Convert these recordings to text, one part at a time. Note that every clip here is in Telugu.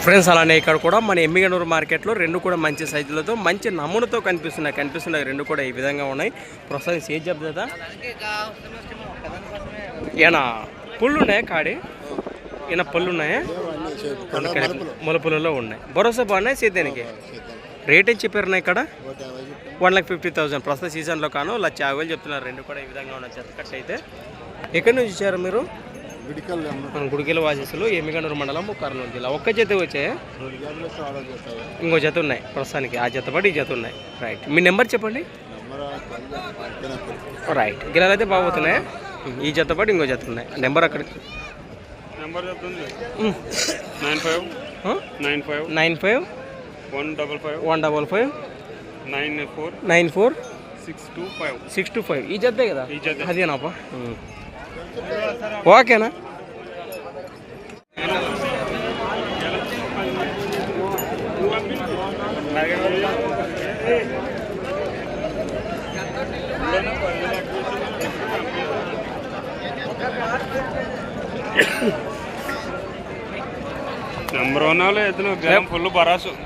ఫ్రెండ్స్ అలానే ఇక్కడ కూడా మన ఎమ్మిగనూరు మార్కెట్లో రెండు కూడా మంచి సైజులతో మంచి నమూనతో కనిపిస్తున్నాయి రెండు కూడా ఈ విధంగా ఉన్నాయి. ప్రస్తుతం సేజ్ చెప్తా ఏనా పుల్లు ఉన్నాయా కాడి ఈయన పళ్ళు ఉన్నాయా మొలపులలో ఉన్నాయి. భరోసా బాగున్నాయి సేద్యానికి. రేట్ ఏం చెప్పారు ఇక్కడ 1,50,000 ప్రస్తుత సీజన్లో కాను 1,50,000 చెప్తున్నారు. రెండు కూడా ఈ విధంగా ఉన్నాయి. చెత్తకట్టు అయితే ఎక్కడి నుంచి ఇచ్చారు మీరు? గుడికెల వాసేసులు ఎమ్మిగనూరు మండలం కర్నూలు జిల్లా. ఒక్క జత వచ్చాయి ఇంకో జత ఉన్నాయి ప్రస్తుతానికి. ఆ జత పాటు ఈ జత ఉన్నాయి. రైట్ మీ నెంబర్ చెప్పండి. రైట్ గిలాలు అయితే బాగుతున్నాయి. ఈ జత పాటు ఇంకో జత ఉన్నాయి. నెంబర్ అక్కడ 959515559494 ఈ జతే కదా అదేనాపా. ఓకేనా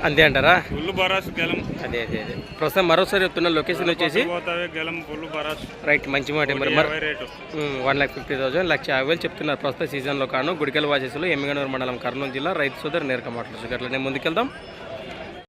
అంతే అంటారా? అదే అదే అదే ప్రస్తుతం మరోసారి చెప్తున్నా. లొకేషన్ వచ్చేసి రైట్ మంచి మాట. మరి 1,50,000 1,50,000 చెప్తున్నారు ప్రస్తుత సీజన్లో కాను. గుడికెల వాసేసులు ఎమ్మిగనూరు మండలం కర్నూలు జిల్లా రైతు సోదరు నేరుగా మాట్లాడుతున్నారు. అట్లనే ముందుకెళ్దాం.